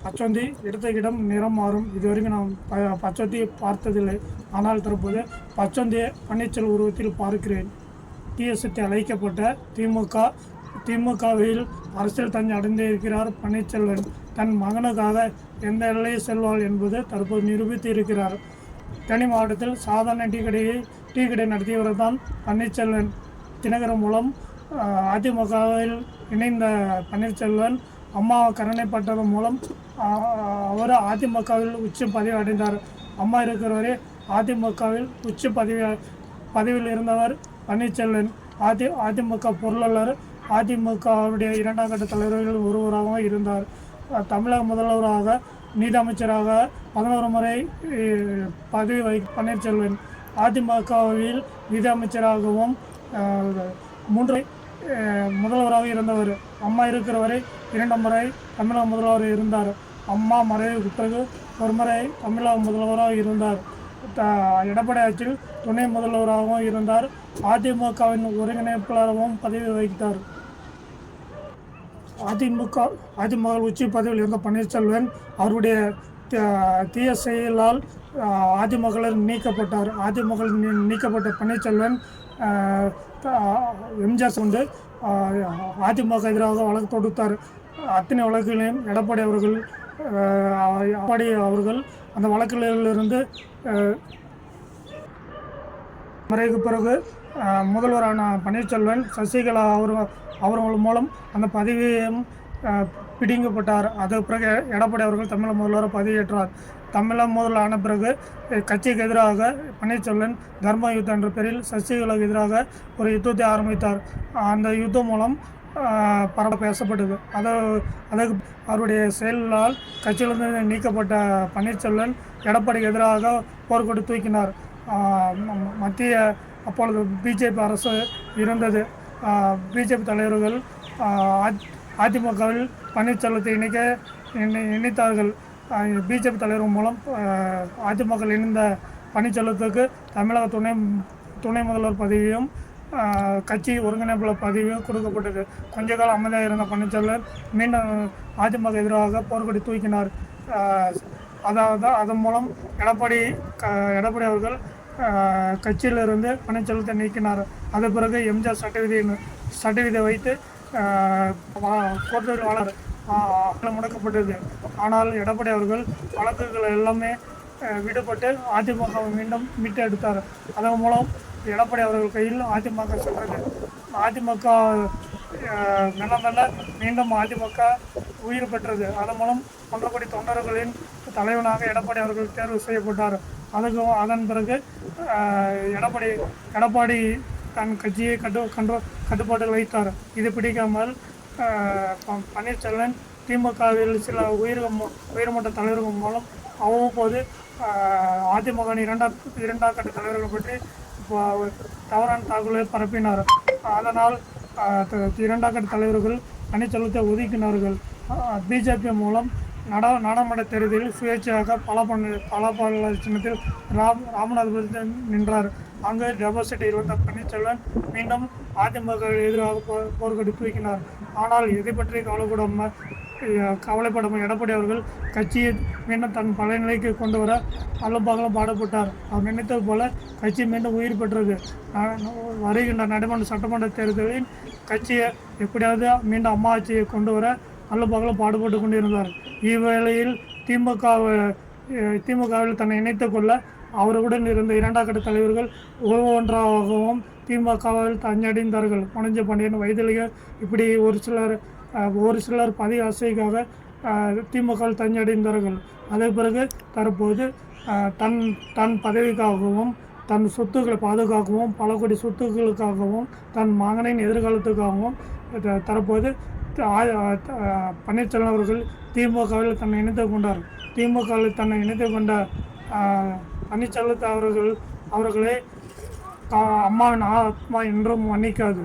பச்சோந்தி எடுத்த இடம் நிறம் மாறும். இதுவரைக்கும் நான் பச்சோந்தியை பார்த்ததில்லை. ஆனால் தற்போது பச்சோந்தியை பன்னீர்செல்வம் உருவத்தில் பார்க்கிறேன். டிஎஸ்டி அழைக்கப்பட்ட திமுகவில் அரசியல் தஞ்சை அடைந்திருக்கிறார் பன்னீர்செல்வன். தன் மகனுக்காக எந்த எல்லையை செல்வாள் என்பது தற்போது நிரூபித்து இருக்கிறார். தேனி மாவட்டத்தில் சாதாரண டீ கடை நடத்தியவர் தான் பன்னீர்செல்வன். தினகரன் மூலம் அதிமுகவில் இணைந்த பன்னீர்செல்வன் அம்மா கருணைப்பட்டதன் மூலம் அவர் அதிமுகவில் உச்ச பதவி அடைந்தார். அம்மா இருக்கிறவரை அதிமுகவில் உச்ச பதவியில் இருந்தவர் பன்னீர்செல்வன். அதிமுக பொருளாளர், அதிமுகவுடைய 2ஆம் கட்ட தலைவர்கள் ஒருவராகவும் இருந்தார். தமிழக முதல்வராக, நீதி அமைச்சராக 11 முறை பதவி பன்னீர்செல்வன். அதிமுகவில் நிதி அமைச்சராகவும் 3 முதல்வராக இருந்தவர். அம்மா இருக்கிற வரை 2 முறை தமிழக முதல்வர் இருந்தார். அம்மா மறைவுக்கு பிறகு 1 முறை தமிழக முதல்வராக இருந்தார். எடப்பாடி ஆட்சியில் துணை முதல்வராகவும் இருந்தார். அதிமுகவின் ஒருங்கிணைப்பாளராகவும் பதவி வகித்தார். அதிமுக உச்சி பதவியில் இருந்த பன்னீர்செல்வன் அவருடைய தீய செயலால் அதிமுகவில் நீக்கப்பட்டார். அதிமுக நீக்கப்பட்ட பன்னீர்செல்வன் எம்ஜிஆர் கொண்டு அதிமுக எதிராக வழக்கு தொடுத்தார். அத்தனை வழக்குகளையும் எடப்பாடி அவர்கள் அந்த வழக்குகளிலிருந்து மறைவுக்கு பிறகு முதல்வரான பன்னீர்செல்வன் சசிகலா அவர்கள் மூலம் அந்த பதவியையும் பிடிங்கப்பட்டார். அதற்கு பிறகு எடப்பாடி அவர்கள் தமிழக முதல்வராக பதவியேற்றார். தமிழக முதல்வர் ஆன பிறகு கட்சிக்கு எதிராக பன்னீர்செல்வன் தர்ம யுத்தம் என்ற பெயரில் சசிகலாவுக்கு எதிராக ஒரு யுத்தத்தை ஆரம்பித்தார். அந்த யுத்தம் மூலம் பரவ பேசப்பட்டது. அதற்கு அவருடைய செயலால் கட்சியிலிருந்து நீக்கப்பட்ட பன்னீர்செல்வன் எடப்பாடிக்கு எதிராக போர்க்கொடி தூக்கினார். மத்திய அப்பொழுது பிஜேபி அரசு இருந்தது. பிஜேபி தலைவர்கள் அதிமுகவில் பன்னீர்செல்வத்தை இணைத்தார்கள். பிஜேபி தலைவர் மூலம் அதிமுக இணைந்த பன்னீர்செல்வத்துக்கு தமிழக துணை முதல்வர் பதவியும் கட்சி ஒருங்கிணைப்பாளர் பதவியும் கொடுக்கப்பட்டது. கொஞ்ச காலம் அமைதியாக இருந்த பன்னீர்செல்வன் மீண்டும் அதிமுக எதிராக போர்க்கொடி தூக்கினார். அதன் மூலம் எடப்பாடி அவர்கள் கட்சியிலிருந்து பன்னீர்செல்வத்தை நீக்கினார். அதன் பிறகு எம்ஜிஆர் சட்டவிதியை வைத்து கோர்ட்டில் வழக்கு முடக்கப்பட்டது. ஆனால் எடப்பாடி அவர்கள் வழக்குகள் எல்லாமே விடுபட்டு அதிமுகவை மீண்டும் மீட்டெடுத்தார். அதன் மூலம் எடப்பாடி அவர்கள் கையில் அதிமுக சென்றது. அதிமுக மெல்ல மீண்டும் அதிமுக உயிர் பெற்றது. அதன் மூலம் 1.5 கோடி தொண்டர்களின் தலைவனாக எடப்பாடி அவர்கள் தேர்வு செய்யப்பட்டார். அதன் பிறகு எடப்பாடி தன் கட்சியை கட்டுப்பாட்டில் வைத்தார். இது பிடிக்காமல் பன்னீர்செல்வன் திமுகவில் சில உயர்மட்ட தலைவர்கள் மூலம் அவ்வப்போது அதிமுக 2ஆம் கட்ட தலைவர்கள் பற்றி தவறான தகவலை பரப்பினார். அதனால் 2ஆம் கட்ட தலைவர்கள் பன்னீர்செல்வத்தை ஒதுக்கினார்கள். பிஜேபி மூலம் நாடாளுமன்ற தேர்தலில் சுயேட்சையாக பல சின்னத்தில் ராமநாதபுரத்தில் நின்றார். அங்கு டெபாசிட் இருந்த பன்னீர்செல்வன் மீண்டும் அதிமுக எதிராக போர்க்கொடி தூக்கினார். ஆனால் இதை பற்றி கவலைப்படாமல் எடப்பாடி அவர்கள் கட்சியை மீண்டும் தன் பழைய நிலைக்கு கொண்டு வர அல்லும்பாகலும் பாடுபட்டார். அவர் நினைத்தது போல கட்சி மீண்டும் உயிர் பெற்றது. வருகின்ற சட்டமன்ற தேர்தலில் கட்சியை எப்படியாவது மீண்டும் அம்மா ஆட்சியை கொண்டு வர அல்லும்பாகலும் பாடுபட்டு கொண்டிருந்தார். இவ்வேளையில் திமுகவில் தன்னை இணைத்து கொள்ள அவருடன் இருந்த 2ஆம் கட்ட தலைவர்கள் ஒவ்வொன்றாகவும் திமுகவில் தஞ்சடைந்தார்கள். மனோஜ் பாண்டியன், வைத்திலிங்கம் இப்படி ஒரு சிலர் பதவி ஆசைக்காக திமுகவில் தஞ்சடைந்தார்கள். அதே பிறகு தற்போது தன் பதவிக்காகவும் தன் சொத்துக்களை பாதுகாக்கவும் பல கோடி சொத்துக்களுக்காகவும் தன் மகனின் எதிர்காலத்துக்காகவும் தற்போது பன்னீர்செல்வம் அவர்கள் திமுகவில் தன்னை இணைத்து கொண்டார். திமுகவில் தன்னை இணைத்து கொண்ட பன்னீர்செல்வத்தை அவர்களே அம்மாவின் ஆத்மா என்றும் மன்னிக்காது.